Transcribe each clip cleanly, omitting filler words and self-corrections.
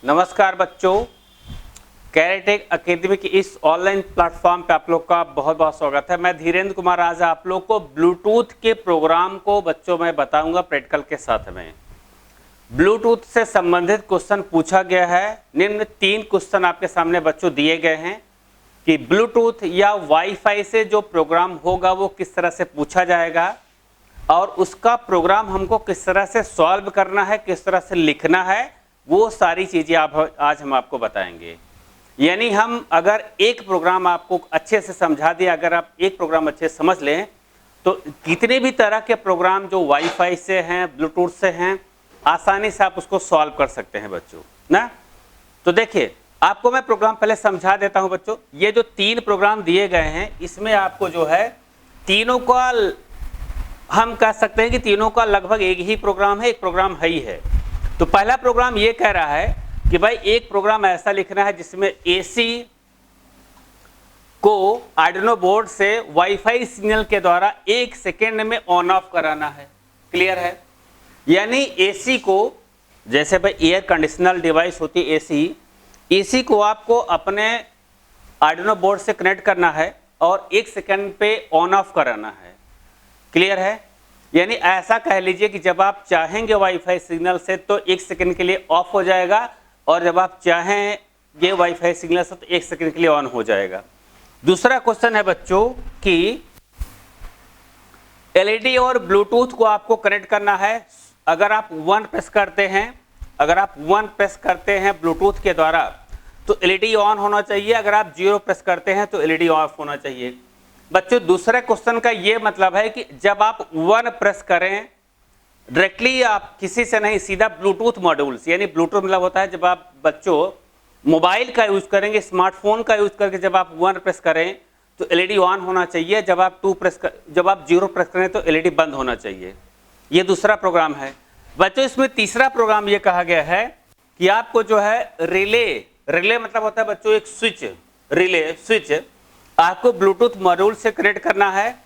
नमस्कार बच्चों, कैरेटेक अकेडमी के इस ऑनलाइन प्लेटफॉर्म पे आप लोग का बहुत बहुत स्वागत है। मैं धीरेन्द्र कुमार आज आप लोग को ब्लूटूथ के प्रोग्राम को बच्चों में बताऊंगा प्रैक्टिकल के साथ में। ब्लूटूथ से संबंधित क्वेश्चन पूछा गया है। निम्न 3 क्वेश्चन आपके सामने बच्चों दिए गए हैं कि ब्लूटूथ या वाईफाई से जो प्रोग्राम होगा वो किस तरह से पूछा जाएगा और उसका प्रोग्राम हमको किस तरह से सॉल्व करना है, किस तरह से लिखना है, वो सारी चीज़ें आज हम आपको बताएंगे। यानी हम अगर एक प्रोग्राम आपको अच्छे से समझा दिया, अगर आप एक प्रोग्राम अच्छे से समझ लें तो कितने भी तरह के प्रोग्राम जो वाईफाई से हैं, ब्लूटूथ से हैं, आसानी से आप उसको सॉल्व कर सकते हैं बच्चों ना। तो देखिए, आपको मैं प्रोग्राम पहले समझा देता हूं बच्चों। ये जो 3 प्रोग्राम दिए गए हैं इसमें आपको जो है तीनों का हम कह सकते हैं कि तीनों का लगभग एक ही प्रोग्राम है, एक प्रोग्राम है ही है। तो पहला प्रोग्राम ये कह रहा है कि भाई एक प्रोग्राम ऐसा लिखना है जिसमें एसी को आर्डिनो बोर्ड से वाईफाई सिग्नल के द्वारा 1 सेकेंड में ऑन ऑफ कराना है। क्लियर है? यानी एसी को, जैसे भाई एयर कंडीशनर डिवाइस होती है एसी को आपको अपने आर्डिनो बोर्ड से कनेक्ट करना है और 1 सेकेंड पे ऑन ऑफ कराना है। क्लियर है? यानी ऐसा कह लीजिए कि जब आप चाहेंगे वाईफाई सिग्नल से तो 1 सेकेंड के लिए ऑफ हो जाएगा और जब आप चाहेंगे वाईफाई सिग्नल से तो 1 सेकेंड के लिए ऑन हो जाएगा। दूसरा क्वेश्चन है बच्चों कि एलईडी और ब्लूटूथ को आपको कनेक्ट करना है। अगर आप 1 प्रेस करते हैं ब्लूटूथ के द्वारा तो एलईडी ऑन होना चाहिए। अगर आप 0 प्रेस करते हैं तो एलईडी ऑफ होना चाहिए। बच्चों, दूसरे क्वेश्चन का ये मतलब है कि जब आप 1 प्रेस करें डायरेक्टली, आप किसी से नहीं, सीधा ब्लूटूथ मॉड्यूल्स, यानी ब्लूटूथ मतलब होता है जब आप बच्चों मोबाइल का यूज करेंगे, स्मार्टफोन का यूज करके जब आप 1 प्रेस करें तो एलईडी ऑन होना चाहिए। जब आप 0 प्रेस करें तो एलईडी बंद होना चाहिए। ये दूसरा प्रोग्राम है बच्चों। इसमें तीसरा प्रोग्राम ये कहा गया है कि आपको जो है रिले मतलब होता है बच्चों एक स्विच, रिले स्विच आपको ब्लूटूथ मॉड्यूल से कनेक्ट करना है।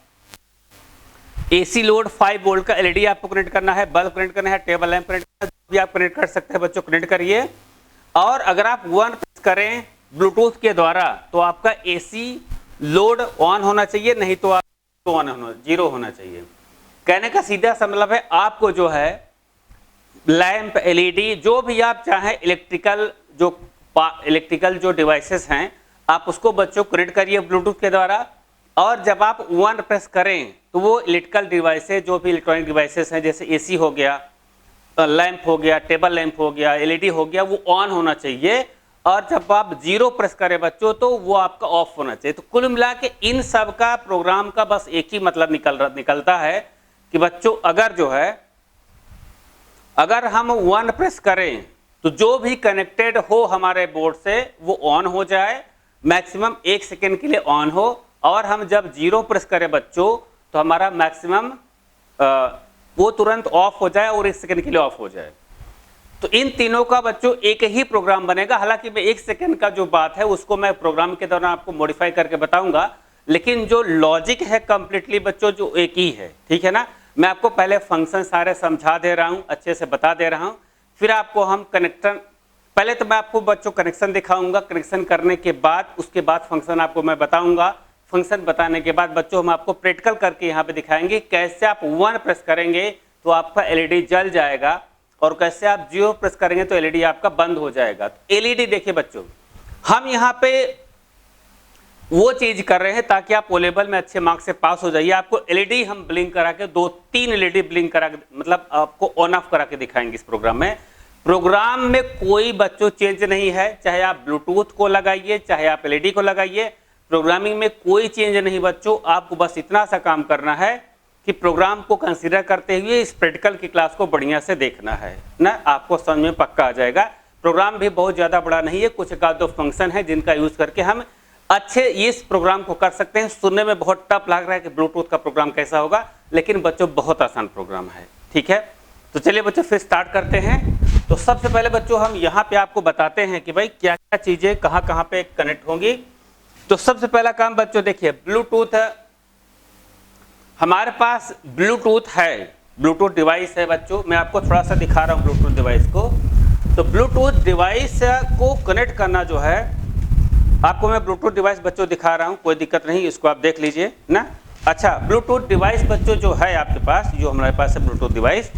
एसी लोड 5 वोल्ट का एलईडी आपको कनेक्ट करना है, बल्ब कनेक्ट करना है, टेबल लैंप कनेक्ट करना है, जो भी आप कनेक्ट कर सकते हैं बच्चों कनेक्ट करिए। और अगर आप 1 प्रेस करें ब्लूटूथ के द्वारा तो आपका एसी लोड ऑन होना चाहिए, नहीं तो आप ऑन होना 0 होना चाहिए। कहने का सीधा सा मतलब है आपको जो है लैंप, एलईडी, जो भी आप चाहें इलेक्ट्रिकल जो डिवाइसेस हैं आप उसको बच्चों कनेक्ट करिए ब्लूटूथ के द्वारा। और जब आप 1 प्रेस करें तो वो इलेक्ट्रिकल डिवाइसेस, जो भी इलेक्ट्रॉनिक डिवाइसेस हैं, जैसे एसी हो गया, लैंप हो गया, टेबल लैंप हो गया, एलईडी हो गया, वो ऑन होना चाहिए। और जब आप 0 प्रेस करें बच्चों तो वो आपका ऑफ होना चाहिए। तो कुल मिला के इन सब का प्रोग्राम का बस एक ही मतलब निकलता है कि बच्चों अगर हम 1 प्रेस करें तो जो भी कनेक्टेड हो हमारे बोर्ड से वो ऑन हो जाए, मैक्सिमम 1 सेकेंड के लिए ऑन हो। और हम जब 0 प्रेस करें बच्चों तो हमारा मैक्सिमम वो तुरंत ऑफ हो जाए और 1 सेकेंड के लिए ऑफ हो जाए। तो इन तीनों का बच्चों एक ही प्रोग्राम बनेगा। हालांकि मैं 1 सेकेंड का जो बात है उसको मैं प्रोग्राम के दौरान आपको मॉडिफाई करके बताऊंगा, लेकिन जो लॉजिक है कंप्लीटली बच्चों जो एक ही है। ठीक है ना? मैं आपको पहले फंक्शन सारे समझा दे रहा हूं, अच्छे से बता दे रहा हूं, फिर आपको हम कनेक्शन, पहले तो मैं आपको बच्चों कनेक्शन दिखाऊंगा, कनेक्शन करने के बाद उसके बाद फंक्शन आपको मैं बताऊंगा। फंक्शन बताने के बाद बच्चों हम आपको प्रैक्टिकल करके यहाँ पे दिखाएंगे कैसे आप 1 प्रेस करेंगे तो आपका एलईडी जल जाएगा और कैसे आप 0 प्रेस करेंगे तो एलईडी आपका बंद हो जाएगा। तो एलईडी देखिए बच्चों, हम यहाँ पे वो चीज कर रहे हैं ताकि आप ओ लेवल में अच्छे मार्क्स से पास हो जाइए। आपको एलईडी हम ब्लिंक करा के 2-3 एलईडी ब्लिंक करा के, मतलब आपको ऑन ऑफ करा के दिखाएंगे इस प्रोग्राम में। प्रोग्राम में कोई बच्चों चेंज नहीं है, चाहे आप ब्लूटूथ को लगाइए चाहे आप एलईडी को लगाइए, प्रोग्रामिंग में कोई चेंज नहीं बच्चों। आपको बस इतना सा काम करना है कि प्रोग्राम को कंसीडर करते हुए इस प्रैक्टिकल की क्लास को बढ़िया से देखना है ना, आपको समझ में पक्का आ जाएगा। प्रोग्राम भी बहुत ज़्यादा बड़ा नहीं है, कुछ का 2 फंक्शन है जिनका यूज़ करके हम अच्छे इस प्रोग्राम को कर सकते हैं। सुनने में बहुत टफ लग रहा है कि ब्लूटूथ का प्रोग्राम कैसा होगा, लेकिन बच्चों बहुत आसान प्रोग्राम है। ठीक है, तो चलिए बच्चों फिर स्टार्ट करते हैं। तो सबसे पहले बच्चों हम यहाँ पे आपको बताते हैं कि भाई क्या क्या चीज़ें कहाँ पे कनेक्ट होंगी। तो सबसे पहला काम बच्चों देखिए, ब्लूटूथ हमारे पास ब्लूटूथ है, ब्लूटूथ डिवाइस है बच्चों, मैं आपको थोड़ा सा दिखा रहा हूँ ब्लूटूथ डिवाइस को। तो ब्लूटूथ डिवाइस को कनेक्ट करना जो है, आपको मैं ब्लूटूथ डिवाइस बच्चों दिखा रहा हूँ, कोई दिक्कत नहीं, इसको आप देख लीजिए ना। अच्छा, ब्लूटूथ डिवाइस बच्चों जो है आपके पास, जो हमारे पास है ब्लूटूथ डिवाइस,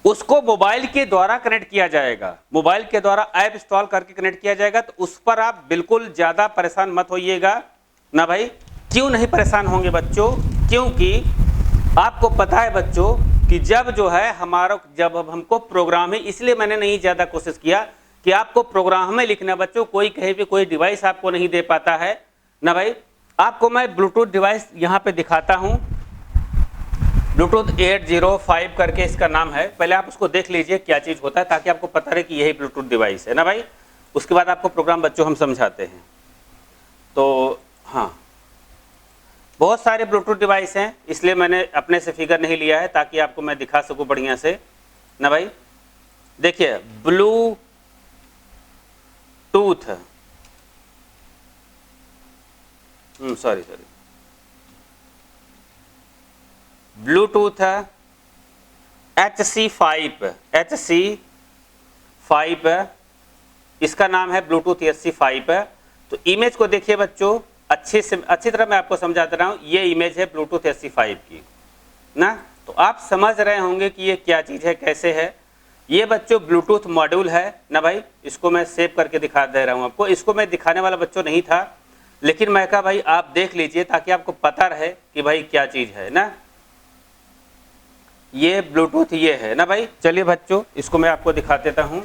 उसको मोबाइल के द्वारा कनेक्ट किया जाएगा, मोबाइल के द्वारा ऐप इंस्टॉल करके कनेक्ट किया जाएगा। तो उस पर आप बिल्कुल ज़्यादा परेशान मत होइएगा ना भाई। क्यों नहीं परेशान होंगे बच्चों? क्योंकि आपको पता है बच्चों कि जब हमको प्रोग्राम ही, इसलिए मैंने नहीं ज़्यादा कोशिश किया कि आपको प्रोग्राम में लिखना बच्चों, कोई कहीं भी कोई डिवाइस आपको नहीं दे पाता है ना भाई। आपको मैं ब्लूटूथ डिवाइस यहाँ पे दिखाता हूँ, ब्लूटूथ 805 करके इसका नाम है। पहले आप उसको देख लीजिए क्या चीज़ होता है, ताकि आपको पता रहे कि यही ब्लूटूथ डिवाइस है ना भाई। उसके बाद आपको प्रोग्राम बच्चों हम समझाते हैं। तो हाँ, बहुत सारे ब्लूटूथ डिवाइस हैं, इसलिए मैंने अपने से फिगर नहीं लिया है, ताकि आपको मैं दिखा सकूँ बढ़िया से ना भाई। देखिए ब्लूटूथ, सॉरी ब्लूटूथ है HC5, इसका नाम है ब्लूटूथ HC5। तो इमेज को देखिए बच्चों, अच्छी तरह मैं आपको समझाता रहा हूँ। ये इमेज है ब्लूटूथ HC5 की ना। तो आप समझ रहे होंगे कि ये क्या चीज़ है, कैसे है। ये बच्चों ब्लूटूथ मॉड्यूल है ना भाई। इसको मैं सेव करके दिखा दे रहा हूँ आपको। इसको मैं दिखाने वाला बच्चों नहीं था, लेकिन मैं कहा भाई आप देख लीजिए, ताकि आपको पता रहे कि भाई क्या चीज़ है ना। ये ब्लूटूथ ये है ना भाई। चलिए बच्चों, इसको मैं आपको दिखा देता हूँ।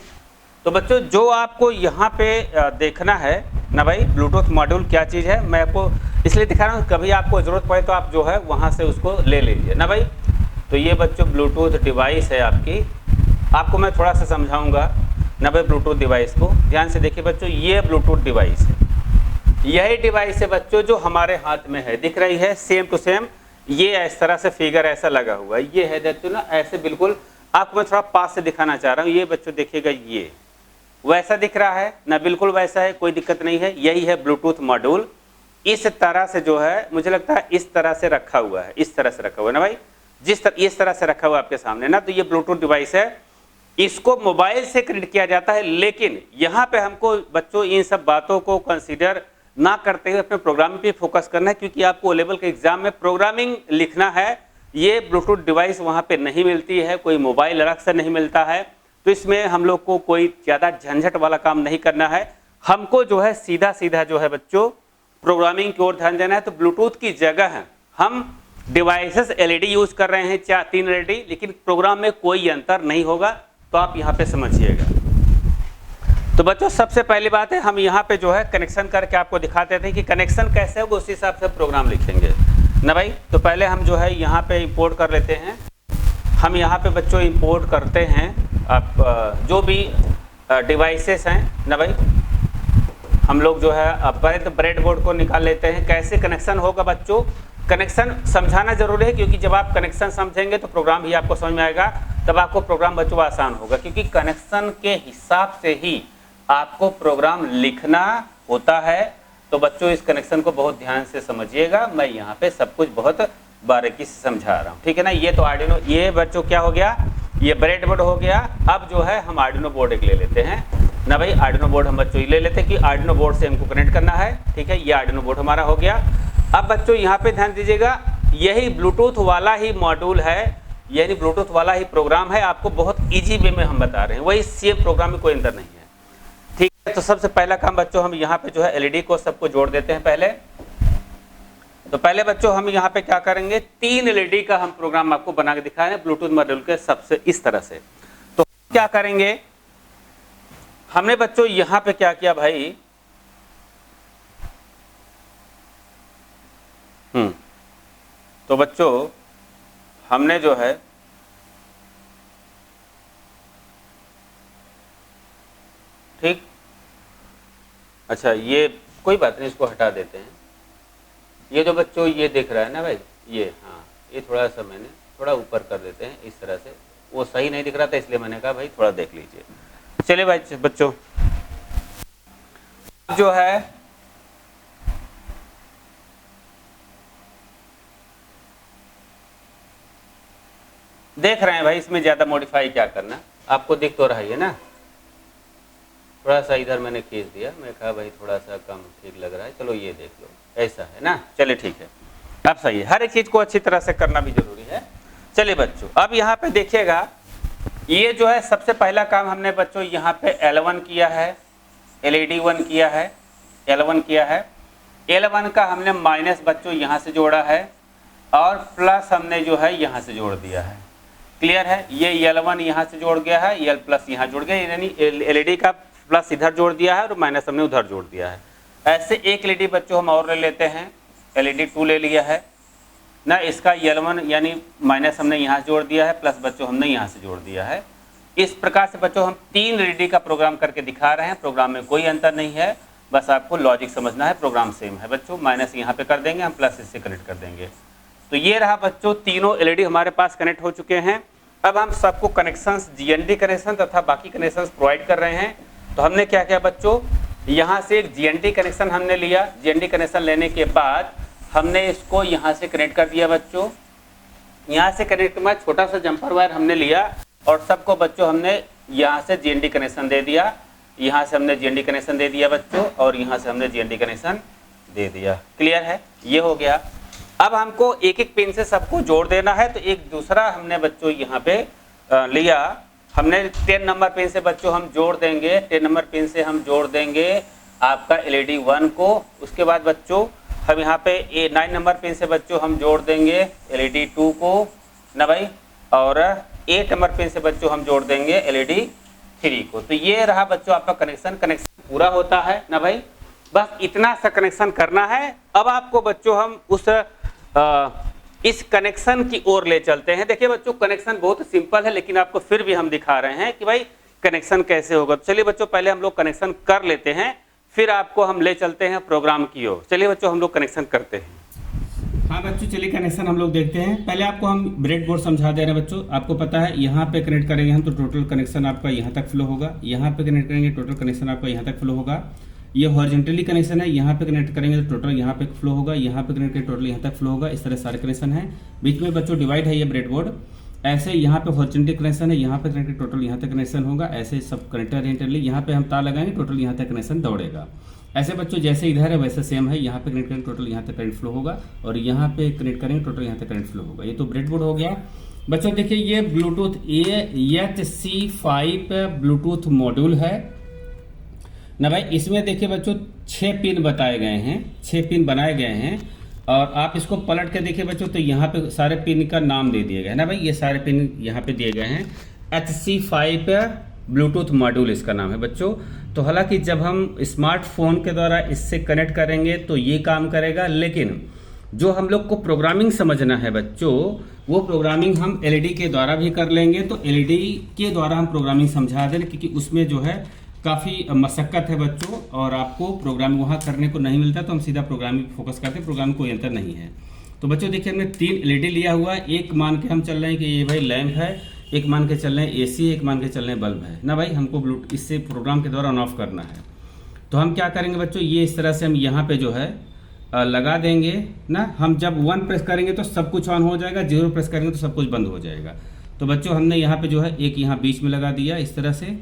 तो बच्चों जो आपको यहाँ पे देखना है ना भाई, ब्लूटूथ मॉड्यूल क्या चीज़ है, मैं आपको इसलिए दिखा रहा हूँ, कभी आपको ज़रूरत पड़े तो आप जो है वहाँ से उसको ले लीजिए ना भाई। तो ये बच्चों ब्लूटूथ डिवाइस है आपकी, आपको मैं थोड़ा सा समझाऊँगा ना भाई ब्लूटूथ डिवाइस को। ध्यान से देखिए बच्चों, ये ब्लूटूथ डिवाइस है, यही डिवाइस है बच्चों जो हमारे हाथ में है, दिख रही है सेम टू सेम। ये इस तरह से फिगर ऐसा लगा हुआ है, ये है बच्चों ना ऐसे, बिल्कुल आपको मैं थोड़ा पास से दिखाना चाह रहा हूँ। ये बच्चों देखिएगा, ये वैसा दिख रहा है ना, बिल्कुल वैसा है, कोई दिक्कत नहीं है। यही है ब्लूटूथ मॉड्यूल। इस तरह से जो है, मुझे लगता है इस तरह से रखा हुआ है, इस तरह से रखा हुआ है ना भाई, इस तरह से रखा हुआ है आपके सामने ना। तो ये ब्लूटूथ डिवाइस है, इसको मोबाइल से कनेक्ट किया जाता है। लेकिन यहाँ पे हमको बच्चों इन सब बातों को कंसीडर ना करते हुए अपने प्रोग्रामिंग पे फोकस करना है, क्योंकि आपको लेवल के एग्जाम में प्रोग्रामिंग लिखना है। ये ब्लूटूथ डिवाइस वहाँ पे नहीं मिलती है, कोई मोबाइल अलग से नहीं मिलता है। तो इसमें हम लोग को कोई ज़्यादा झंझट वाला काम नहीं करना है। हमको जो है सीधा सीधा जो है बच्चों प्रोग्रामिंग की ओर ध्यान देना है। तो ब्लूटूथ की जगह हम डिवाइसेस LED यूज कर रहे हैं, 3 LED, लेकिन प्रोग्राम में कोई अंतर नहीं होगा। तो आप यहाँ पे समझिएगा। तो बच्चों सबसे पहली बात है, हम यहाँ पे जो है कनेक्शन करके आपको दिखाते थे कि कनेक्शन कैसे होगा, उसी हिसाब से प्रोग्राम लिखेंगे ना भाई। तो पहले हम जो है यहाँ पे इंपोर्ट कर लेते हैं। हम यहाँ पे बच्चों इंपोर्ट करते हैं आप जो भी डिवाइसेस हैं ना भाई। हम लोग जो है पहले तो ब्रेड बोर्ड को निकाल लेते हैं। कैसे कनेक्शन होगा बच्चों, कनेक्शन समझाना जरूरी है, क्योंकि जब आप कनेक्शन समझेंगे तो प्रोग्राम भी आपको समझ में आएगा, तब आपको प्रोग्राम बच्चों आसान होगा। क्योंकि कनेक्शन के हिसाब से ही आपको प्रोग्राम लिखना होता है। तो बच्चों इस कनेक्शन को बहुत ध्यान से समझिएगा, मैं यहाँ पे सब कुछ बहुत बारीकी से समझा रहा हूँ, ठीक है ना। ये तो आर्डिनो, ये बच्चों क्या हो गया, ये ब्रेड बोर्ड हो गया। अब जो है हम आर्डिनो बोर्ड एक ले लेते हैं ना भाई। आर्डिनो बोर्ड हम बच्चों ले लेते हैं कि आर्डिनो बोर्ड से हमको कनेक्ट करना है, ठीक है। ये आर्डिनो बोर्ड हमारा हो गया। अब बच्चों यहाँ पे ध्यान दीजिएगा, यही ब्लूटूथ वाला ही मॉड्यूल है, यानी ब्लूटूथ वाला ही प्रोग्राम है। आपको बहुत ईजी वे में हम बता रहे हैं, वही सेम प्रोग्राम में कोई अंतर नहीं है, ठीक है। तो सबसे पहला काम बच्चों, हम यहाँ पे जो है LED को सबको जोड़ देते हैं पहले। तो पहले बच्चों हम यहाँ पे क्या करेंगे, 3 LED का हम प्रोग्राम आपको बना के दिखाए हैं ब्लूटूथ मॉड्यूल के सबसे इस तरह से। तो क्या करेंगे, हमने बच्चों यहाँ पे क्या किया भाई, तो बच्चों हमने जो है ठीक, अच्छा ये कोई बात नहीं, इसको हटा देते हैं। ये जो बच्चों ये दिख रहा है ना भाई, ये हाँ, ये थोड़ा सा मैंने थोड़ा ऊपर कर देते हैं इस तरह से, वो सही नहीं दिख रहा था, इसलिए मैंने कहा भाई थोड़ा देख लीजिए। चलिए भाई बच्चों, जो है देख रहे हैं भाई, इसमें ज़्यादा मॉडिफाई क्या करना, आपको दिख तो रहा ही है ना। थोड़ा सा इधर मैंने खींच दिया, मैं कहा भाई थोड़ा सा कम ठीक लग रहा है, चलो ये देख लो, ऐसा है ना। चलिए ठीक है, अब सही है। हर एक चीज़ को अच्छी तरह से करना भी जरूरी है। चलिए बच्चों, अब यहाँ पे देखिएगा, ये जो है सबसे पहला काम हमने बच्चों यहाँ पे L1 किया है, LED 1 किया है, L1 किया है। L1 का हमने माइनस बच्चों यहाँ से जोड़ा है और प्लस हमने जो है यहाँ से जोड़ दिया है। क्लियर है, ये L1 यहाँ से जोड़ गया है, L प्लस यहाँ जोड़ गया, यानी LED का प्लस इधर जोड़ दिया है और माइनस हमने उधर जोड़ दिया है। ऐसे एक LED बच्चों हम और ले लेते हैं, LED 2 ले लिया है ना, इसका L1 यानी माइनस हमने यहाँ जोड़ दिया है, प्लस बच्चों हमने यहाँ से जोड़ दिया है। इस प्रकार से बच्चों हम 3 LED का प्रोग्राम करके दिखा रहे हैं। प्रोग्राम में कोई अंतर नहीं है, बस आपको लॉजिक समझना है, प्रोग्राम सेम है बच्चों। माइनस यहाँ पे कर देंगे हम, प्लस इससे कनेक्ट कर देंगे। तो ये रहा बच्चों, तीनों LED हमारे पास कनेक्ट हो चुके हैं। अब हम सबको कनेक्शंस, GND कनेक्शन तथा बाकी कनेक्शंस प्रोवाइड कर रहे हैं। तो हमने क्या किया बच्चों, यहाँ से एक GND कनेक्शन हमने लिया। GND कनेक्शन लेने के बाद हमने इसको यहाँ से कनेक्ट कर दिया बच्चों। यहाँ से कनेक्ट में छोटा सा जंपर वायर हमने लिया और सबको बच्चों हमने यहाँ से GND कनेक्शन दे दिया। यहाँ से हमने GND कनेक्शन दे दिया बच्चों और यहाँ से हमने GND कनेक्शन दे दिया। क्लियर है, ये हो गया। अब हमको एक एक पिन से सबको जोड़ देना है। तो एक दूसरा हमने बच्चों यहाँ पे लिया, हमने 10 नंबर पिन से बच्चों हम जोड़ देंगे, 10 नंबर पिन से हम जोड़ देंगे आपका LED 1 को। उसके बाद बच्चों हम यहाँ पे 9 नंबर पिन से बच्चों हम जोड़ देंगे LED 2 को ना भाई, और 8 नंबर पिन से बच्चों हम जोड़ देंगे LED 3 को। तो ये रहा बच्चों आपका कनेक्शन पूरा होता है ना भाई। बस इतना सा कनेक्शन करना है। अब आपको बच्चों हम इस कनेक्शन की ओर ले चलते हैं। देखिए बच्चों, कनेक्शन बहुत सिंपल है, लेकिन आपको फिर भी हम दिखा रहे हैं कि भाई कनेक्शन कैसे होगा। तो चलिए बच्चों, पहले हम लोग कनेक्शन कर लेते हैं, फिर आपको हम ले चलते हैं प्रोग्राम की ओर। चलिए बच्चों, हम लोग कनेक्शन करते हैं। हाँ बच्चों, चलिए कनेक्शन हम लोग देखते हैं। पहले आपको हम ब्रेड बोर्ड समझा दे रहे हैं बच्चों। आपको पता है यहाँ पे कनेक्ट करेंगे हम तो टोटल कनेक्शन आपका यहाँ तक फ्लो होगा। यहाँ पे कनेक्ट करेंगे टोटल कनेक्शन आपका यहाँ तक फ्लो होगा। ये हॉरिजॉन्टली कनेक्शन है, यहाँ पे कनेक्ट करेंगे तो टोटल यहाँ पे फ्लो होगा, यहाँ पे कनेक्ट करेंगे टोटल यहाँ तक फ्लो होगा। इस तरह सारे कनेक्शन है। बीच में बच्चों डिवाइड है ये ब्रेड बोर्ड। ऐसे यहाँ पे हॉरिजॉन्टल कनेक्शन है, यहाँ पे कनेक्टेड टोटल यहाँ तक कनेक्शन होगा। ऐसे सब कनेक्टर इंटरली यहाँ पे हम तार लगाएंगे, टोटल यहाँ तक कनेक्शन दौड़ेगा। ऐसे बच्चों जैसे इधर है वैसे सेम है। यहाँ पे कनेक्ट करेंगे टोटल यहाँ तक करंट फ्लो होगा और यहाँ पे कनेक्ट करेंगे टोटल यहाँ तक करंट फ्लो होगा। ये तो ब्रेड बोर्ड हो गया बच्चों। देखिए ये ब्लूटूथ HC5 ब्लूटूथ मॉड्यूल है ना भाई। इसमें देखिए बच्चों 6 पिन बताए गए हैं, 6 पिन बनाए गए हैं। और आप इसको पलट के देखिए बच्चों, तो यहाँ पे सारे पिन का नाम दे दिए गए ना भाई। ये सारे पिन यहाँ पे दिए गए हैं। HC5 ब्लूटूथ मॉड्यूल इसका नाम है बच्चों। तो हालांकि जब हम स्मार्टफोन के द्वारा इससे कनेक्ट करेंगे तो ये काम करेगा, लेकिन जो हम लोग को प्रोग्रामिंग समझना है बच्चों, वो प्रोग्रामिंग हम LED के द्वारा भी कर लेंगे। तो LED के द्वारा हम प्रोग्रामिंग समझा दें, क्योंकि उसमें जो है काफ़ी मशक्क़त है बच्चों और आपको प्रोग्रामिंग वहाँ करने को नहीं मिलता। तो हम सीधा प्रोग्रामिंग फोकस करते हैं, प्रोग्राम कोई अंतर नहीं है। तो बच्चों देखिए, हमने 3 LED लिया हुआ है। एक मान के हम चल रहे हैं कि ये भाई लैंप है, एक मान के चल रहे हैं AC, एक मान के चल रहे हैं बल्ब है ना भाई। हमको ब्लूटूथ इससे प्रोग्राम के द्वारा ऑन ऑफ करना है। तो हम क्या करेंगे बच्चों, ये इस तरह से हम यहाँ पे जो है लगा देंगे ना। हम जब 1 प्रेस करेंगे तो सब कुछ ऑन हो जाएगा, 0 प्रेस करेंगे तो सब कुछ बंद हो जाएगा। तो बच्चों हमने यहाँ पे जो है एक यहाँ बीच में लगा दिया इस तरह से।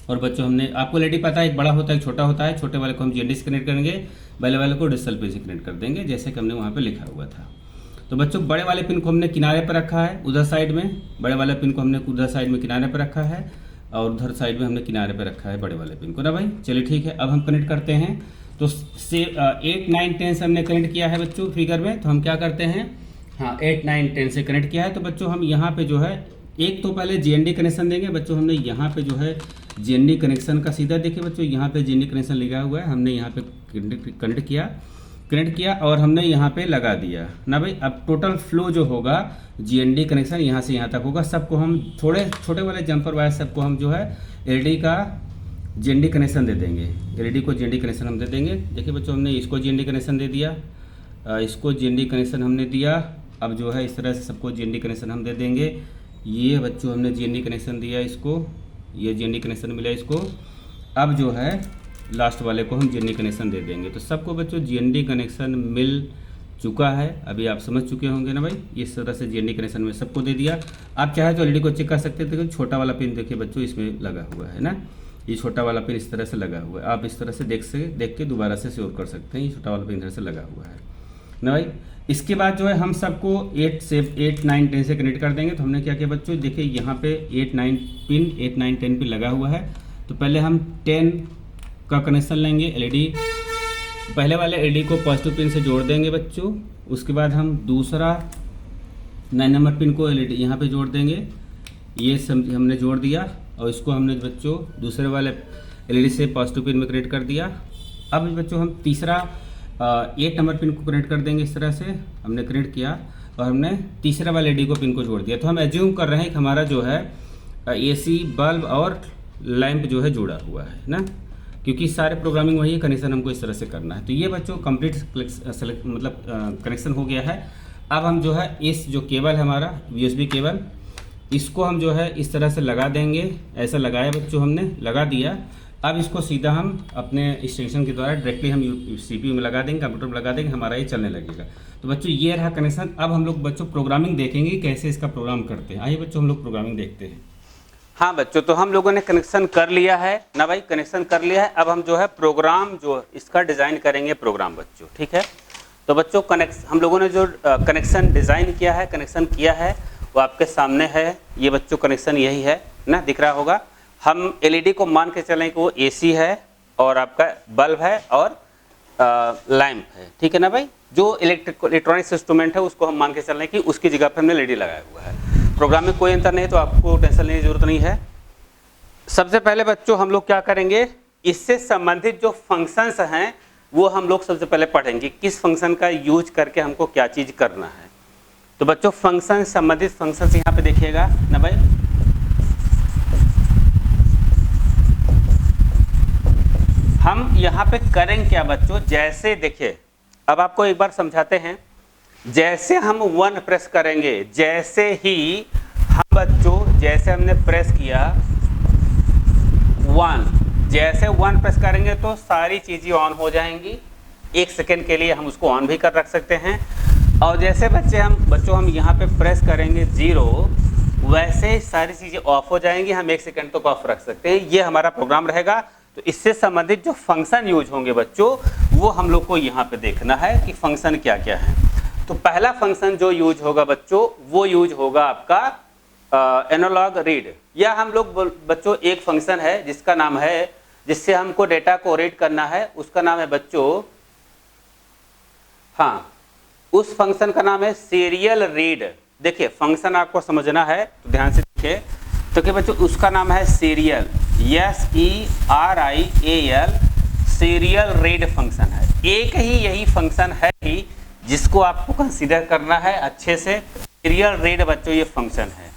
और बच्चों हमने, आपको LED पता है, एक बड़ा होता है एक छोटा होता है। छोटे वाले को हम GND से कनेक्ट करेंगे, बड़े वाले को डिजिटल पे से कनेक्ट कर देंगे, जैसे कि हमने वहाँ पे लिखा हुआ था। तो बच्चों बड़े वाले पिन को हमने किनारे पर रखा है, उधर साइड में। बड़े वाले पिन को हमने उधर साइड में किनारे पर रखा है और उधर साइड में हमने किनारे पर रखा है बड़े वाले पिन को ना भाई। चलिए ठीक है, अब हम कनेक्ट करते हैं। तो 8, 9, 10 से हमने कनेक्ट किया है बच्चों फिगर में। तो हम क्या करते हैं, हाँ 8, 9, 10 से कनेक्ट किया है। तो बच्चों हम यहाँ पे जो है एक तो पहले GND कनेक्शन देंगे बच्चों। हमने यहाँ पे जो है GND कनेक्शन का सीधा देखिए बच्चों, यहाँ पे GND कनेक्शन लिखा हुआ है। हमने यहाँ पे कनेक्ट किया और हमने यहाँ पे लगा दिया ना भाई। अब टोटल फ्लो जो होगा GND कनेक्शन यहाँ से यहाँ तक होगा। सबको हम थोड़े छोटे वाले जंपर वायर सबको हम जो है LED का GND कनेक्शन दे देंगे। LED को GND कनेक्शन हम दे देंगे। देखिए बच्चों, हमने इसको GND कनेक्शन दे दिया, इसको GND कनेक्शन हमने दिया। अब जो है इस तरह से सबको GND कनेक्शन हम दे देंगे। ये बच्चों हमने GND कनेक्शन दिया इसको, ये GND कनेक्शन मिला इसको। अब जो है लास्ट वाले को हम GND कनेक्शन दे देंगे। तो सबको बच्चों GND कनेक्शन मिल चुका है, अभी आप समझ चुके होंगे ना भाई। इस तरह से जीएनडी कनेक्शन में सबको दे दिया। आप चाहे तो एलईडी को चेक कर सकते थे, छोटा वाला पिन देखिए बच्चों इसमें लगा हुआ है ना, ये छोटा वाला पिन इस तरह से लगा हुआ है। आप इस तरह से देख के दोबारा से श्योर कर सकते हैं, ये छोटा वाला पिन इधर से लगा हुआ है ना भाई। इसके बाद जो है हम सबको 8 से 8, 9, 10 से कनेक्ट कर देंगे। तो हमने क्या किया बच्चों, देखिए यहाँ पे 8, 9 पिन 8, 9, 10 पिन लगा हुआ है। तो पहले हम 10 का कनेक्शन लेंगे एलईडी, पहले वाले एलईडी को पॉजिटिव पिन से जोड़ देंगे बच्चों। उसके बाद हम दूसरा 9 नंबर पिन को एलईडी यहाँ पे जोड़ देंगे, ये हमने जोड़ दिया। और इसको हमने बच्चों दूसरे वाले एलईडी से पॉजिटिव पिन में कनेक्ट कर दिया। अब बच्चों हम तीसरा 8 नंबर पिन को कनेक्ट कर देंगे, इस तरह से हमने कनेक्ट किया और हमने तीसरा वाले एलईडी को पिन को जोड़ दिया। तो हम एज्यूम कर रहे हैं कि हमारा जो है एसी बल्ब और लैंप जो है जुड़ा हुआ है ना, क्योंकि सारे प्रोग्रामिंग वही है, कनेक्शन हमको इस तरह से करना है। तो ये बच्चों कंप्लीट मतलब कनेक्शन हो गया है। अब हम जो है इस जो केबल है हमारा यूएसबी केबल, इसको हम जो है इस तरह से लगा देंगे। ऐसा लगाया बच्चों, हमने लगा दिया। अब इसको सीधा हम अपने एक्सटेंशन के द्वारा डायरेक्टली हम सीपीयू में लगा देंगे, कंप्यूटर में लगा देंगे, हमारा ये चलने लगेगा। तो बच्चों ये रहा कनेक्शन। अब हम लोग बच्चों प्रोग्रामिंग देखेंगे कैसे इसका प्रोग्राम करते हैं। आइए बच्चों हम लोग प्रोग्रामिंग देखते हैं। हाँ बच्चों, तो हम लोगों ने कनेक्शन कर लिया है ना भाई, कनेक्शन कर लिया है। अब हम जो है प्रोग्राम जो इसका डिज़ाइन करेंगे प्रोग्राम बच्चों, ठीक है। तो बच्चों हम लोगों ने जो कनेक्शन डिज़ाइन किया है, कनेक्शन किया है, वो आपके सामने है। ये बच्चों कनेक्शन यही है ना, दिख रहा होगा। हम एलईडी को मान के चलें कि वो एसी है और आपका बल्ब है और लैंप है, ठीक है ना भाई। जो इलेक्ट्रॉनिक्स इंस्ट्रूमेंट है उसको हम मान के चल रहे हैं कि उसकी जगह पर हमने एलईडी लगाया हुआ है। प्रोग्राम में कोई अंतर नहीं, तो आपको टेंशन लेने की जरूरत नहीं है। सबसे पहले बच्चों हम लोग क्या करेंगे, इससे संबंधित जो फंक्शंस हैं वो हम लोग सबसे पहले पढ़ेंगे, किस फंक्शन का यूज करके हमको क्या चीज़ करना है। तो बच्चों फंक्शन संबंधित फंक्शंस यहाँ पे देखिएगा ना भाई। हम यहाँ पे करेंगे क्या बच्चों, जैसे देखिए अब आपको एक बार समझाते हैं। जैसे हम 1 प्रेस करेंगे, जैसे ही हम बच्चों जैसे हमने प्रेस किया 1, जैसे 1 प्रेस करेंगे तो सारी चीज़ें ऑन हो जाएंगी। 1 सेकेंड के लिए हम उसको ऑन भी कर रख सकते हैं। और जैसे बच्चों हम यहाँ पे प्रेस करेंगे 0, वैसे ही सारी चीज़ें ऑफ हो जाएंगी। हम 1 सेकेंड तक ऑफ रख सकते हैं। ये हमारा प्रोग्राम रहेगा। तो इससे संबंधित जो फंक्शन यूज होंगे बच्चों, वो हम लोग को यहाँ पे देखना है कि फंक्शन क्या क्या है। तो पहला फंक्शन जो यूज होगा बच्चों, वो यूज होगा आपका एनालॉग रीड। या हम लोग बच्चों एक फंक्शन है जिसका नाम है, जिससे हमको डेटा को रीड करना है, उसका नाम है बच्चों, हाँ, उस फंक्शन का नाम है सीरियल रीड। देखिए फंक्शन आपको समझना है तो ध्यान से देखिए। तो क्या बच्चों, उसका नाम है serial, SERIAL, serial read function है। एक ही यही फंक्शन है ही जिसको आपको कंसीडर करना है अच्छे से। सीरियल रीड बच्चों ये फंक्शन है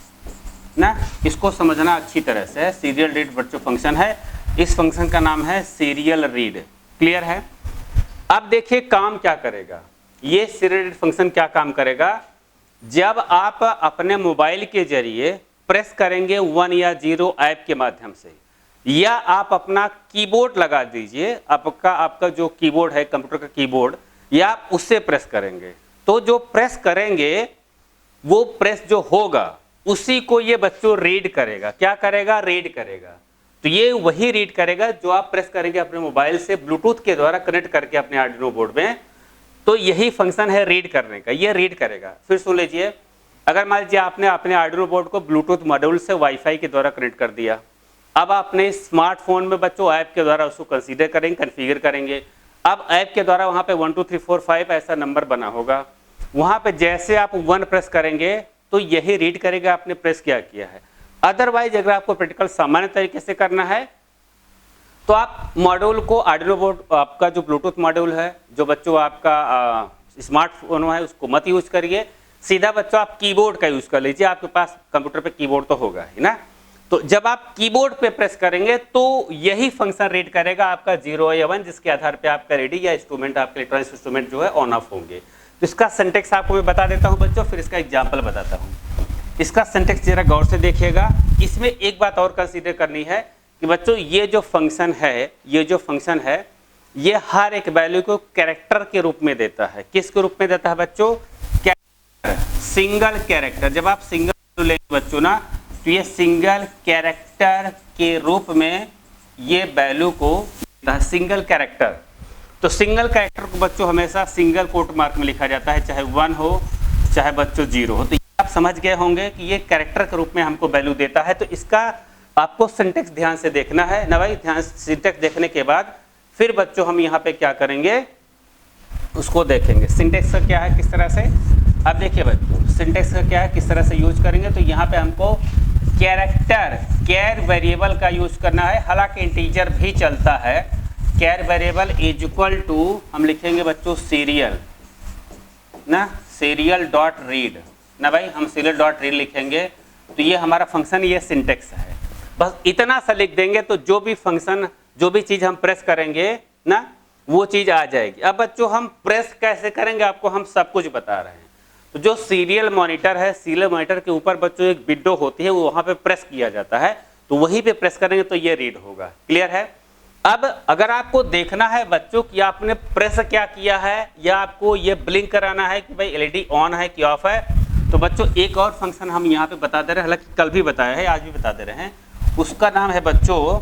ना, इसको समझना अच्छी तरह से। सीरियल रीड बच्चों फंक्शन है, इस फंक्शन का नाम है सीरियल रीड। क्लियर है। अब देखिए काम क्या करेगा ये सीरियल रीड फंक्शन, क्या काम करेगा। जब आप अपने मोबाइल के जरिए प्रेस करेंगे 1 या 0 ऐप के माध्यम से, या आप अपना कीबोर्ड लगा दीजिए, आपका जो कीबोर्ड है कंप्यूटर का कीबोर्ड, या आप उससे प्रेस करेंगे, तो जो प्रेस करेंगे वो प्रेस जो होगा उसी को ये बच्चों रीड करेगा। क्या करेगा, रीड करेगा। तो ये वही रीड करेगा जो आप प्रेस करेंगे अपने मोबाइल से ब्लूटूथ के द्वारा कनेक्ट करके अपने आर्डिनो बोर्ड में। तो यही फंक्शन है रीड करने का, ये रीड करेगा। फिर सुन लीजिए, अगर मान लीजिए आपने अपने आर्डिनो बोर्ड को ब्लूटूथ मॉड्यूल से वाईफाई के द्वारा कनेक्ट कर दिया। अब आपने स्मार्टफोन में बच्चों ऐप के द्वारा उसको कंसीडर करेंगे, कन्फिगर करेंगे। अब ऐप के द्वारा वहाँ पे 1 2 3 4 5 ऐसा नंबर बना होगा। वहाँ पे जैसे आप 1 प्रेस करेंगे तो यही रीड करेगा आपने प्रेस क्या किया है। अदरवाइज अगर आपको प्रैक्टिकल सामान्य तरीके से करना है तो आप मॉड्यूल को, आर्डिनो बोर्ड आपका जो ब्लूटूथ मॉड्यूल है, जो बच्चों आपका स्मार्टफोन है, उसको मत यूज करिए। सीधा बच्चों आप कीबोर्ड का यूज कर लीजिए। आपके पास कंप्यूटर पे कीबोर्ड तो होगा ही ना। तो जब आप कीबोर्ड पे प्रेस करेंगे तो यही फंक्शन रीड करेगा आपका 0 या 1, जिसके आधार पे आपका रेडी या इंस्ट्रूमेंट, आपके इलेक्ट्रॉनिक इंस्ट्रूमेंट जो है ऑन ऑफ होंगे। तो इसका सिंटेक्स आपको मैं बता देता हूं बच्चों, फिर इसका एग्जांपल बताता हूं। इसका सिंटेक्स जरा गौर से देखिएगा। इसमें एक बात और कंसीडर करनी है कि बच्चों ये जो फंक्शन है, ये हर एक वैल्यू को कैरेक्टर के रूप में देता है। किसके रूप में देता है बच्चों? Character, single character. जब आप सिंगल वैल्यू लेंगे बच्चों ना, तो ये सिंगल कैरेक्टर के रूप में ये वैल्यू को देता है, सिंगल कैरेक्टर। तो सिंगल कैरेक्टर को बच्चों हमेशा सिंगल कोट मार्क में लिखा जाता है, चाहे 1 हो चाहे बच्चों 0 हो। तो ये आप समझ गए होंगे कि ये कैरेक्टर के रूप में हमको वैल्यू देता है। तो इसका आपको सिंटेक्स ध्यान से देखना है ना भाई। ध्यान से सिंटेक्स देखने के बाद फिर बच्चों हम यहाँ पे क्या करेंगे उसको देखेंगे। सिंटेक्स का क्या है, किस तरह से, अब देखिए बच्चों सिंटेक्स का क्या है, किस तरह से यूज करेंगे। तो यहाँ पे हमको कैरेक्टर, कैर वेरिएबल का यूज करना है, हालांकि इंटीजर भी चलता है। कैर वेरिएबल इज इक्वल टू हम लिखेंगे बच्चों सीरियल ना, सीरियल डॉट रीड ना भाई, हम सीरियल डॉट रीड लिखेंगे। तो ये हमारा फंक्शन, ये सिंटेक्स है। बस इतना सा लिख देंगे तो जो भी फंक्शन, जो भी चीज़ हम प्रेस करेंगे ना, वो चीज़ आ जाएगी। अब बच्चों हम प्रेस कैसे करेंगे आपको हम सब कुछ बता रहे हैं। तो जो सीरियल मॉनिटर है, सीरियल मॉनिटर के ऊपर बच्चों एक विंडो होती है, वो वहाँ पे प्रेस किया जाता है, तो वहीं पे प्रेस करेंगे तो ये रीड होगा। क्लियर है? अब अगर आपको देखना है बच्चों कि आपने प्रेस क्या किया है, या आपको ये ब्लिंक कराना है कि भाई एलईडी ऑन है कि ऑफ है, तो बच्चों एक और फंक्शन हम यहाँ पे बता दे रहे हैं, हालांकि कल भी बताया है, आज भी बता दे रहे हैं। उसका नाम है बच्चों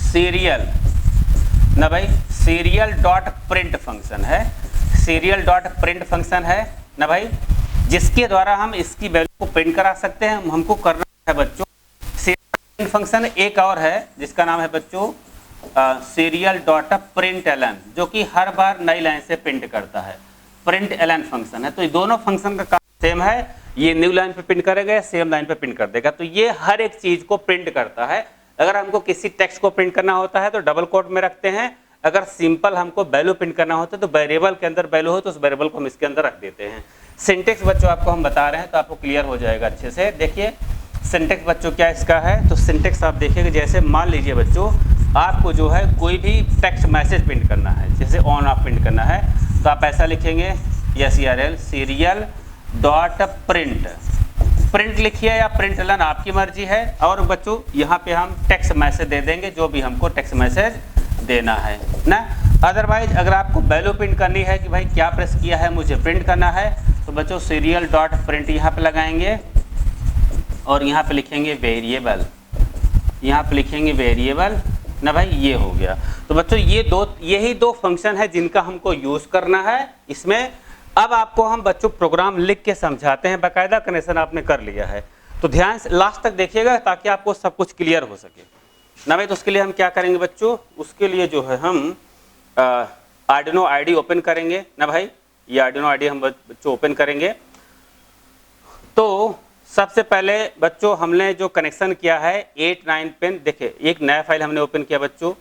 सीरियल ना भाई, सीरियल डॉट प्रिंट फंक्शन है, सीरियल डॉट प्रिंट फंक्शन है ना भाई, जिसके द्वारा हम इसकी वैल्यू को प्रिंट करा सकते हैं। हमको करना है बच्चों सीरियल फंक्शन। एक और है जिसका नाम है बच्चों सीरियल डॉट प्रिंट एलन, जो कि हर बार नई लाइन से प्रिंट करता है, प्रिंट एलन फंक्शन है। तो ये दोनों फंक्शन का काम सेम है, ये न्यू लाइन पे प्रिंट करेगा, सेम लाइन पे प्रिंट कर देगा। तो ये हर एक चीज को प्रिंट करता है। अगर हमको किसी टेक्स्ट को प्रिंट करना होता है तो डबल कोट में रखते हैं, अगर सिंपल हमको वैल्यू प्रिंट करना होता है तो वेरिएबल के अंदर वैल्यू हो तो उस वेरिएबल को हम इसके अंदर रख देते हैं। सिंटेक्स बच्चों आपको हम बता रहे हैं तो आपको क्लियर हो जाएगा अच्छे से। देखिए सिंटेक्स बच्चों क्या इसका है, तो सिंटेक्स आप देखिएगा, जैसे मान लीजिए बच्चों आपको जो है कोई भी टेक्स्ट मैसेज प्रिंट करना है, जैसे ऑन ऑफ प्रिंट करना है, तो आप ऐसा लिखेंगे SERL serial dot print, print लिखिए या प्रिंट एलन आपकी मर्जी है। और बच्चों यहाँ पे हम टेक्स्ट मैसेज दे देंगे, जो भी हमको टेक्स्ट मैसेज देना है ना। अदरवाइज अगर आपको वैल्यू प्रिंट करनी है कि भाई क्या प्रेस किया है मुझे प्रिंट करना है, तो बच्चों सीरियल डॉट प्रिंट यहाँ पे लगाएंगे और यहाँ पे लिखेंगे वेरिएबल, यहाँ पे लिखेंगे वेरिएबल ना भाई, ये हो गया। तो बच्चों यही दो फंक्शन है जिनका हमको यूज करना है इसमें। अब आपको हम बच्चों प्रोग्राम लिख के समझाते हैं, बाकायदा कनेक्शन आपने कर लिया है तो ध्यान से लास्ट तक देखिएगा ताकि आपको सब कुछ क्लियर हो सके ना भाई। तो उसके लिए हम क्या करेंगे बच्चों, उसके लिए जो है हम आर्डिनो आईडी ओपन करेंगे ना भाई, ये आर्डिनो आईडी हम बच्चों ओपन करेंगे। तो सबसे पहले बच्चों हमने जो कनेक्शन किया है 8-9 पिन, देखिए एक नया फाइल हमने ओपन किया बच्चों,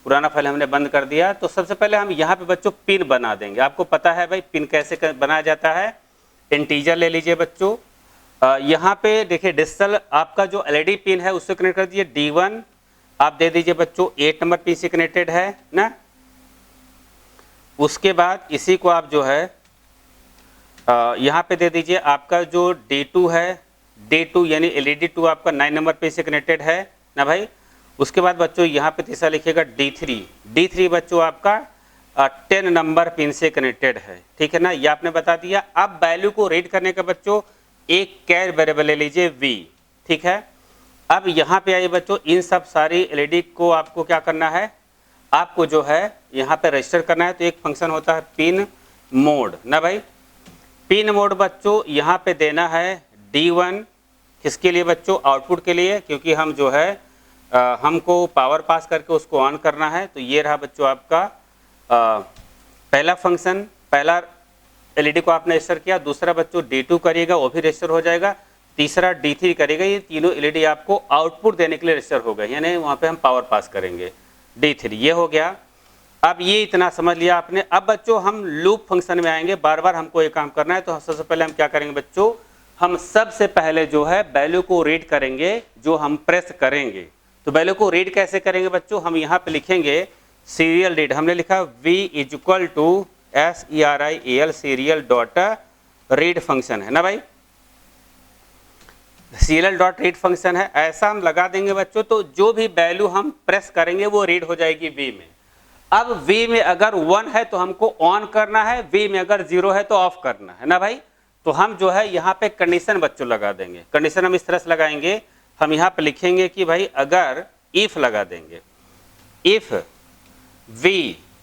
पुराना फाइल हमने बंद कर दिया। तो सबसे पहले हम यहाँ पे बच्चों पिन बना देंगे। आपको पता है भाई पिन कैसे बनाया जाता है, इंटीजर ले लीजिए बच्चों, यहाँ पे देखिए डिजिटल आपका जो एलईडी पिन है उससे कनेक्ट कर दीजिए, D1 आप दे दीजिए बच्चों, 8 नंबर पिन से कनेक्टेड है ना। उसके बाद इसी को आप जो है यहाँ पे दे दीजिए, आपका जो D2 है, D2 यानी LED 2 आपका 9 नंबर पिन से कनेक्टेड है ना भाई। उसके बाद बच्चों यहाँ पे तीसरा लिखिएगा D3 बच्चों आपका 10 नंबर पिन से कनेक्टेड है, ठीक है ना, ये आपने बता दिया। अब वैल्यू को रीड करने का बच्चों एक कैर वेरिएबल ले लीजिए V, ठीक है। अब यहाँ पे आइए बच्चों, इन सब सारी एलईडी को आपको क्या करना है, आपको जो है यहाँ पे रजिस्टर करना है। तो एक फंक्शन होता है पिन मोड ना भाई, पिन मोड बच्चों यहाँ पे देना है D1, किसके लिए बच्चों, आउटपुट के लिए, क्योंकि हम जो है हमको पावर पास करके उसको ऑन करना है। तो ये रहा बच्चों आपका पहला फंक्शन, पहला एलईडी को आपने रजिस्टर किया, दूसरा बच्चों D2 करिएगा वो भी रजिस्टर हो जाएगा, तीसरा D3 करेगा। ये तीनों एलईडी आपको आउटपुट देने के लिए रजिस्टर हो गए, यानी वहाँ पे हम पावर पास करेंगे D3, ये हो गया। अब ये इतना समझ लिया आपने। अब बच्चों हम लूप फंक्शन में आएंगे, बार बार हमको ये काम करना है। तो सबसे पहले हम क्या करेंगे बच्चों, हम सबसे पहले जो है वैल्यू को रीड करेंगे जो हम प्रेस करेंगे। तो वैल्यू को रीड कैसे करेंगे बच्चों, हम यहाँ पे लिखेंगे सीरियल रीड, हमने लिखा V = SERIAL serial dot read function है ना भाई, सीरियल डॉट रीड फंक्शन है, ऐसा हम लगा देंगे बच्चों। तो जो भी वैल्यू हम प्रेस करेंगे वो रीड हो जाएगी V में। अब V में अगर 1 है तो हमको ऑन करना है, V में अगर 0 है तो ऑफ करना है ना भाई। तो हम जो है यहाँ पे कंडीशन बच्चों लगा देंगे। कंडीशन हम इस तरह से लगाएंगे, हम यहाँ पे लिखेंगे कि भाई अगर इफ लगा देंगे, इफ V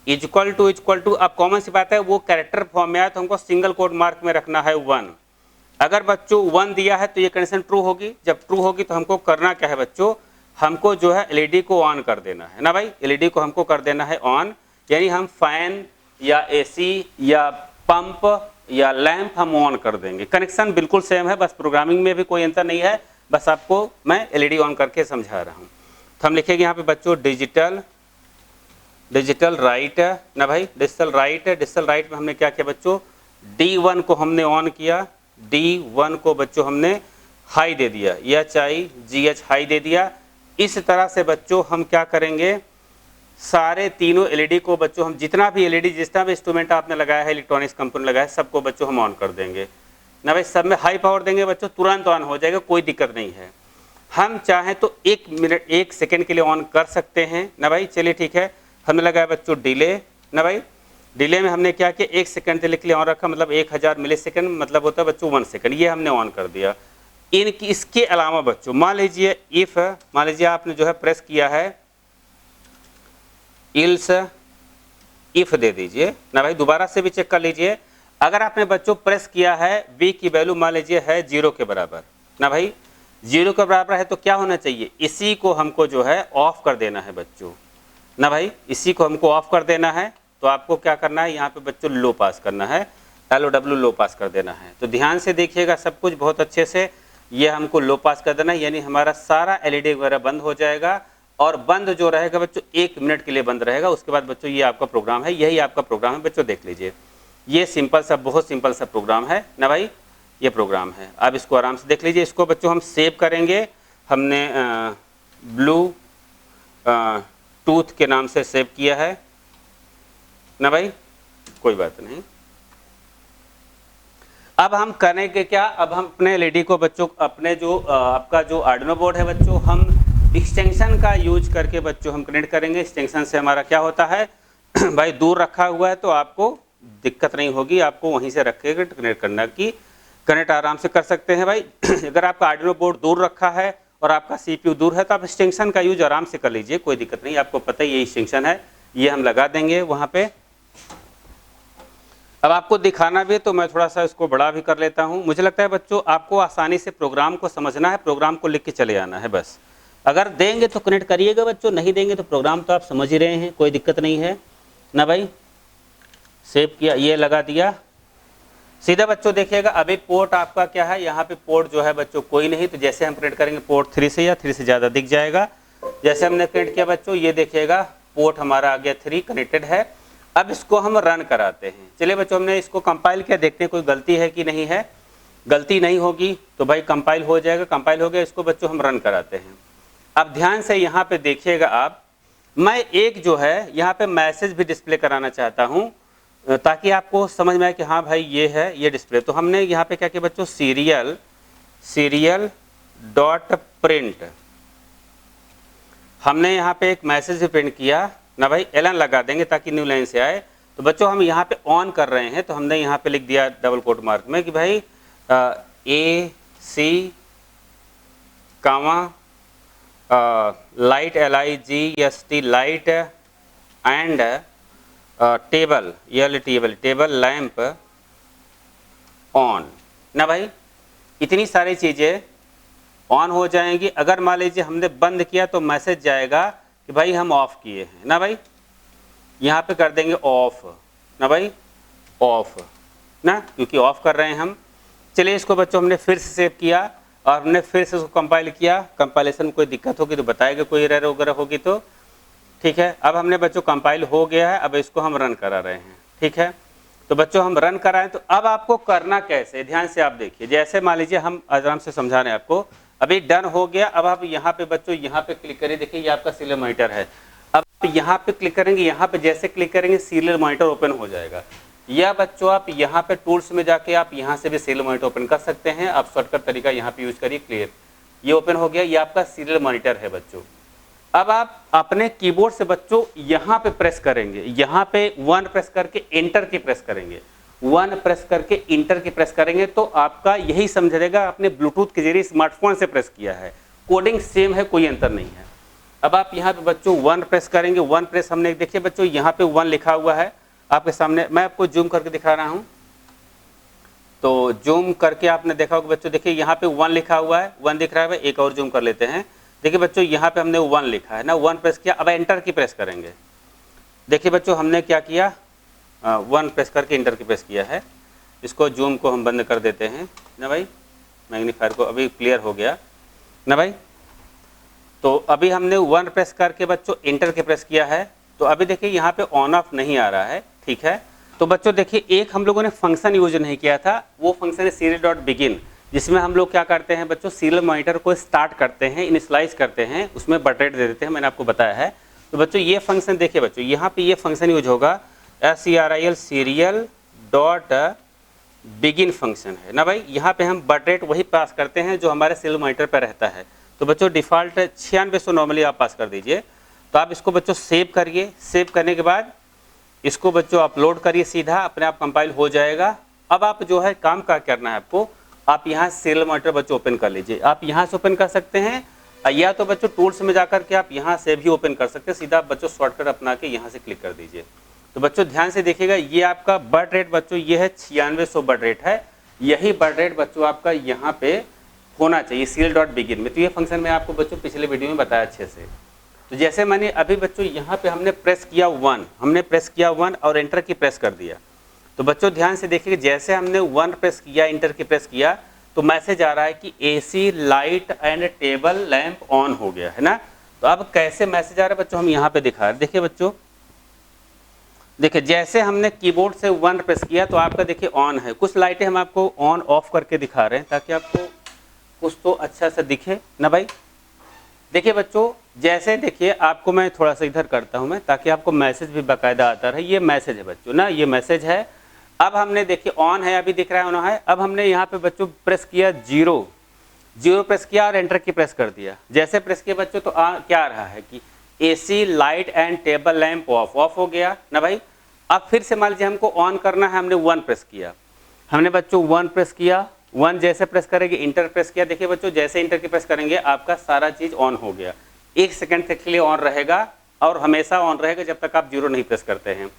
इक्वल टू, अब कॉमन सी बात है वो कैरेक्टर फॉर्म में आया तो हमको सिंगल कोड मार्क में रखना है 1। अगर बच्चों 1 दिया है तो ये कंडीशन ट्रू होगी। जब ट्रू होगी तो हमको करना क्या है बच्चों, हमको जो है एलईडी को ऑन कर देना है ना भाई। एलईडी को हमको कर देना है ऑन, यानी हम फैन या एसी या पंप या लैंप हम ऑन कर देंगे। कनेक्शन बिल्कुल सेम है, बस प्रोग्रामिंग में भी कोई अंतर नहीं है, बस आपको मैं एलईडी ऑन करके समझा रहा हूँ। तो हम लिखेंगे यहाँ पे बच्चों डिजिटल राइट ना भाई, डिजिटल राइट में हमने क्या किया बच्चों, D1 को हमने ऑन किया, D1 को बच्चों हमने हाई दे दिया, HIGH हाई दे दिया। इस तरह से बच्चों हम क्या करेंगे, सारे तीनों एलईडी को बच्चों हम जितना भी एलईडी जितना भी इंस्ट्रूमेंट आपने लगाया है, इलेक्ट्रॉनिक्स कंपोनेंट लगाया है, सबको बच्चों हम ऑन कर देंगे ना भाई। सब में हाई पावर देंगे बच्चों, तुरंत ऑन हो जाएगा, कोई दिक्कत नहीं है। हम चाहें तो 1 मिनट 1 सेकेंड के लिए ऑन कर सकते हैं ना भाई। चलिए ठीक है, हमने लगाया बच्चों डिले ना भाई। डिले में हमने क्या किया, 1 सेकंड के लिए ऑन रखा, मतलब 1000 मिली सेकेंड मतलब होता है बच्चों 1 सेकंड, ये हमने ऑन कर दिया। इनकी इसके अलावा बच्चों मान लीजिए इफ, मान लीजिए आपने जो है प्रेस किया है इल्स इफ दे दीजिए ना भाई। दोबारा से भी चेक कर लीजिए, अगर आपने बच्चों प्रेस किया है V की वैल्यू मान लीजिए है 0 के बराबर ना भाई, 0 के बराबर है तो क्या होना चाहिए, इसी को हमको जो है ऑफ कर देना है बच्चों ना भाई। इसी को हमको ऑफ कर देना है। तो आपको क्या करना है, यहाँ पे बच्चों लो पास करना है, LOW लो पास कर देना है। तो ध्यान से देखिएगा सब कुछ बहुत अच्छे से, ये हमको लो पास कर देना है, यानी हमारा सारा एलईडी वगैरह बंद हो जाएगा। और बंद जो रहेगा बच्चों 1 मिनट के लिए बंद रहेगा। उसके बाद बच्चों ये आपका प्रोग्राम है, यही आपका प्रोग्राम है बच्चों, देख लीजिए। ये सिंपल सा, बहुत सिंपल सा प्रोग्राम है ना भाई, ये प्रोग्राम है। आप इसको आराम से देख लीजिए। इसको बच्चों हम सेव करेंगे, हमने ब्लू टूथ के नाम से सेव किया है ना भाई, कोई बात नहीं। अब हम करेंगे क्या, अब हम अपने एलईडी को बच्चों, अपने जो आपका जो आर्डिनो बोर्ड है बच्चों, हम एक्सटेंशन का यूज करके बच्चों हम कनेक्ट करेंगे। एक्सटेंशन से हमारा क्या होता है भाई, दूर रखा हुआ है तो आपको दिक्कत नहीं होगी, आपको वहीं से रख के कनेक्ट करना की कनेक्ट आराम से कर सकते हैं भाई। अगर आपका आर्डिनो बोर्ड दूर रखा है और आपका CPU दूर है तो आप एक्सटेंशन का यूज आराम से कर लीजिए, कोई दिक्कत नहीं। आपको पता ही ये एक्सटेंशन है, ये हम लगा देंगे वहाँ पे। अब आपको दिखाना भी है तो मैं थोड़ा सा इसको बड़ा भी कर लेता हूँ। मुझे लगता है बच्चों आपको आसानी से प्रोग्राम को समझना है, प्रोग्राम को लिख के चले आना है बस। अगर देंगे तो कनेक्ट करिएगा बच्चों, नहीं देंगे तो प्रोग्राम तो आप समझ ही रहे हैं, कोई दिक्कत नहीं है ना भाई। सेव किया, ये लगा दिया, सीधा बच्चों देखिएगा। अभी पोर्ट आपका क्या है, यहाँ पे पोर्ट जो है बच्चों कोई नहीं, तो जैसे हम कनेक्ट करेंगे पोर्ट 3 से या 3 से ज़्यादा दिख जाएगा। जैसे हमने कनेक्ट किया बच्चों, ये देखिएगा पोर्ट हमारा आ गया 3 कनेक्टेड है। अब इसको हम रन कराते हैं। चलिए बच्चों हमने इसको कंपाइल किया, देखते हैं कोई गलती है कि नहीं है। गलती नहीं होगी तो भाई कंपाइल हो जाएगा, कंपाइल हो गया। इसको बच्चों हम रन कराते हैं। अब ध्यान से यहाँ पे देखिएगा आप, मैं एक जो है यहाँ पे मैसेज भी डिस्प्ले कराना चाहता हूँ ताकि आपको समझ में आए कि हाँ भाई ये है, ये डिस्प्ले। तो हमने यहाँ पे क्या किया बच्चों, सीरियल डॉट प्रिंट, हमने यहाँ पे एक मैसेज भी प्रिंट किया ना भाई। एलन लगा देंगे ताकि न्यू लाइन से आए। तो बच्चों हम यहाँ पे ऑन कर रहे हैं तो हमने यहाँ पे लिख दिया डबल कोट मार्क में कि भाई AC comma light LIGST light and table table lamp on ना भाई। इतनी सारी चीज़ें ऑन हो जाएंगी। अगर मान लीजिए हमने बंद किया तो मैसेज जाएगा कि भाई हम ऑफ किए हैं ना भाई। यहाँ पे कर देंगे ऑफ ना भाई, ऑफ ना, क्योंकि ऑफ कर रहे हैं हम। चलिए इसको बच्चों हमने फिर से सेव किया और हमने फिर से उसको कंपाइल किया। कंपाइलेशन में कोई दिक्कत होगी तो बताएगा, कोई एरर वगैरह होगी तो ठीक है। अब हमने बच्चों कंपाइल हो गया है, अब इसको हम रन करा रहे हैं, ठीक है। तो बच्चों हम रन कराएं तो अब आपको करना कैसे, ध्यान से आप देखिए। जैसे मान लीजिए हम आराम से समझा रहे हैं आपको, अभी डन हो गया। अब आप यहाँ पे बच्चों यहाँ पे क्लिक करिए, देखिए ये आपका सीरियल मॉनिटर है। अब यहाँ पे क्लिक करेंगे, यहाँ पे जैसे क्लिक करेंगे सीरियल मॉनिटर ओपन हो जाएगा। या बच्चों आप यहाँ पे टूल्स में जाके आप यहाँ से भी सीरियल मॉनिटर ओपन कर सकते हैं। आप शॉर्टकट तरीका यहाँ पे यूज करिए, क्लियर, ये ओपन हो गया। ये आपका सीरियल मॉनिटर है बच्चों, अब आप अपने कीबोर्ड से बच्चों यहाँ पे प्रेस करेंगे, यहाँ पे 1 प्रेस करके एंटर की प्रेस करेंगे, 1 प्रेस करके इंटर की प्रेस करेंगे तो आपका यही समझ लेगा आपने ब्लूटूथ के जरिए स्मार्टफोन से प्रेस किया है। कोडिंग सेम है, कोई अंतर नहीं है। अब आप यहाँ पे बच्चों 1 प्रेस करेंगे, 1 प्रेस हमने देखिए बच्चों यहाँ पे 1 लिखा हुआ है आपके सामने, मैं आपको जूम करके दिखा रहा हूँ। तो जूम करके आपने देखा होगा बच्चों, देखिए यहाँ पे 1 लिखा हुआ है, 1 दिख रहा है। एक और जूम कर लेते हैं, देखिए बच्चों यहाँ पे हमने 1 लिखा है ना, 1 प्रेस किया। अब एंटर की प्रेस करेंगे, देखिए बच्चों हमने क्या किया, 1 प्रेस करके इंटर की प्रेस किया है। इसको जूम को हम बंद कर देते हैं ना भाई, मैग्नीफायर को, अभी क्लियर हो गया ना भाई। तो अभी हमने 1 प्रेस करके बच्चों इंटर की प्रेस किया है, तो अभी देखिए यहाँ पे ऑन ऑफ नहीं आ रहा है, ठीक है। तो बच्चों देखिए एक हम लोगों ने फंक्शन यूज नहीं किया था, वो फंक्शन है serial.begin, जिसमें हम लोग क्या करते हैं बच्चों, सीरियल मॉनिटर को स्टार्ट करते हैं, इनिशियलाइज करते हैं, उसमें बर्थ रेट दे देते हैं, मैंने आपको बताया है। तो बच्चों ये फंक्शन देखिए बच्चों, यहाँ पे ये फंक्शन यूज होगा serial.begin फंक्शन है ना भाई। यहाँ पे हम बर्थ रेट वही पास करते हैं जो हमारे सीरियल मॉनिटर पर रहता है। तो बच्चों डिफ़ॉल्ट 9600 नॉर्मली आप पास कर दीजिए। तो आप इसको बच्चों सेव करिए, सेव करने के बाद इसको बच्चों अपलोड करिए, सीधा अपने आप कंपाइल हो जाएगा। अब आप जो है काम क्या करना है आपको, आप यहाँ सीरियल मॉनिटर बच्चों ओपन कर लीजिए। आप यहाँ से ओपन कर सकते हैं या तो बच्चों टूल्स में जाकर के आप यहाँ से भी ओपन कर सकते हैं, सीधा बच्चों शॉर्टकट अपना के यहाँ से क्लिक कर दीजिए। तो बच्चों ध्यान से देखिएगा, ये आपका बर्थ रेट बच्चों ये है 9600 बर्थ रेट है। यही बर्थ रेट बच्चों आपका यहाँ पे होना चाहिए serial.begin में। तो ये फंक्शन मैं आपको बच्चों पिछले वीडियो में बताया अच्छे से। तो जैसे मैंने अभी बच्चों यहाँ पे हमने प्रेस किया 1, हमने प्रेस किया 1 और एंटर की प्रेस कर दिया। तो बच्चों ध्यान से देखिए, जैसे हमने 1 प्रेस किया, एंटर की प्रेस किया, तो मैसेज आ रहा है कि AC light and table lamp on हो गया है ना। तो अब कैसे मैसेज आ रहा है बच्चों, हम यहाँ पे दिखा रहे हैं। देखिए बच्चों, देखिए जैसे हमने कीबोर्ड से 1 प्रेस किया तो आपका देखिए ऑन है। कुछ लाइटें हम आपको ऑन ऑफ करके दिखा रहे हैं ताकि आपको कुछ तो अच्छा सा दिखे ना भाई। देखिए बच्चों, जैसे देखिए आपको मैं थोड़ा सा इधर करता हूँ मैं, ताकि आपको मैसेज भी बाकायदा आता रहे। ये मैसेज है बच्चों ना, ये मैसेज है। अब हमने देखिए ऑन है, अभी दिख रहा है ऑन है। अब हमने यहाँ पे बच्चों प्रेस किया 0 प्रेस किया और एंटर की प्रेस कर दिया। जैसे प्रेस किया बच्चों तो क्या आ रहा है कि AC light and table lamp of हो गया ना भाई। अब फिर से मान लीजिए हमको ऑन करना है, हमने 1 प्रेस किया, हमने बच्चों 1 प्रेस किया, 1 जैसे प्रेस करेंगे इंटर प्रेस किया। देखिए बच्चों जैसे इंटर की प्रेस करेंगे आपका सारा चीज़ ऑन हो गया। 1 सेकंड तक के लिए ऑन रहेगा और हमेशा ऑन रहेगा जब तक आप 0 नहीं प्रेस करते हैं।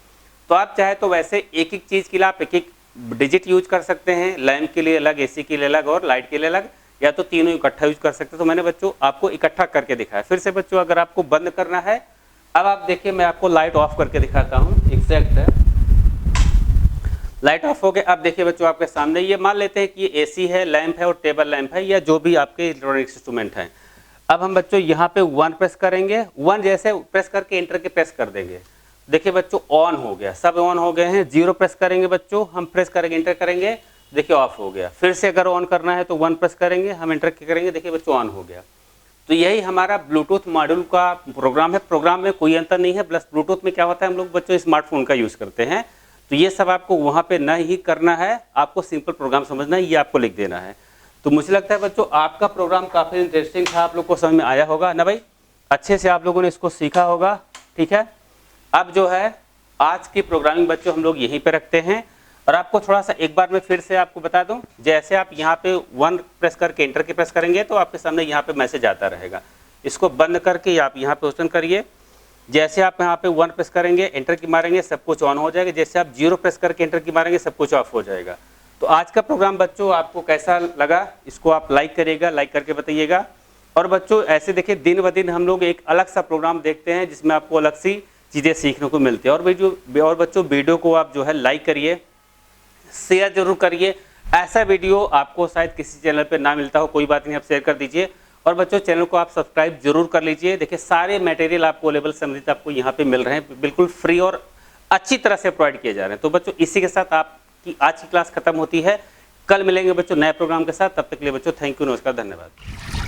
तो आप चाहे तो वैसे एक एक चीज़ के लिए आप एक एक डिजिट यूज कर सकते हैं, लैंप के लिए अलग, AC के लिए अलग और लाइट के लिए अलग, या तो तीनों इकट्ठा यूज कर सकते हैं। तो मैंने बच्चों आपको इकट्ठा करके दिखाया। फिर से बच्चों अगर आपको बंद करना है, अब आप देखिए मैं आपको लाइट ऑफ करके दिखाता हूँ। एग्जैक्ट है, लाइट ऑफ हो गया। अब देखिए बच्चों आपके सामने, ये मान लेते हैं कि ये AC है, लैंप है और टेबल लैंप है, या जो भी आपके इलेक्ट्रॉनिक इंस्ट्रूमेंट हैं। अब हम बच्चों यहाँ पे 1 प्रेस करेंगे, 1 जैसे प्रेस करके एंटर के प्रेस कर देंगे। देखिए बच्चों ऑन हो गया, सब ऑन हो गए हैं। 0 प्रेस करेंगे बच्चों, हम प्रेस करेंगे एंटर करेंगे, देखिए ऑफ हो गया। फिर से अगर ऑन करना है तो 1 प्रेस करेंगे, हम एंटर करेंगे, देखिए बच्चों ऑन हो गया। तो यही हमारा ब्लूटूथ मॉड्यूल का प्रोग्राम है। प्रोग्राम में कोई अंतर नहीं है, प्लस ब्लूटूथ में क्या होता है, हम लोग बच्चों स्मार्टफोन का यूज़ करते हैं। तो ये सब आपको वहाँ पे ना ही करना है, आपको सिंपल प्रोग्राम समझना है, ये आपको लिख देना है। तो मुझे लगता है बच्चों आपका प्रोग्राम काफ़ी इंटरेस्टिंग था, आप लोग को समझ में आया होगा ना भाई, अच्छे से आप लोगों ने इसको सीखा होगा, ठीक है। अब जो है आज की प्रोग्रामिंग बच्चों हम लोग यहीं पे रखते हैं। और आपको थोड़ा सा एक बार मैं फिर से आपको बता दूं, जैसे आप यहाँ पे 1 प्रेस करके एंटर की प्रेस करेंगे तो आपके सामने यहाँ पे मैसेज आता रहेगा। इसको बंद करके आप यहाँ पे ओपन करिए। जैसे आप यहाँ पे 1 प्रेस करेंगे, एंटर की मारेंगे, सब कुछ ऑन हो जाएगा। जैसे आप 0 प्रेस करके एंटर की मारेंगे, सब कुछ ऑफ हो जाएगा। तो आज का प्रोग्राम बच्चों आपको कैसा लगा, इसको आप लाइक करिएगा, लाइक करके बताइएगा। और बच्चों ऐसे देखिए दिन ब दिन हम लोग एक अलग सा प्रोग्राम देखते हैं जिसमें आपको अलग सी चीज़ें सीखने को मिलती है। और बच्चों वीडियो को आप जो है लाइक करिए, शेयर जरूर करिए। ऐसा वीडियो आपको शायद किसी चैनल पे ना मिलता हो, कोई बात नहीं, आप शेयर कर दीजिए। और बच्चों चैनल को आप सब्सक्राइब जरूर कर लीजिए। देखिए सारे मटेरियल आपको अवेलेबल संबंधित आपको यहाँ पे मिल रहे हैं, बिल्कुल फ्री और अच्छी तरह से प्रोवाइड किए जा रहे हैं। तो बच्चों इसी के साथ आपकी आज की क्लास खत्म होती है। कल मिलेंगे बच्चों नए प्रोग्राम के साथ, तब तक के लिए बच्चों थैंक यू, नमस्कार, धन्यवाद।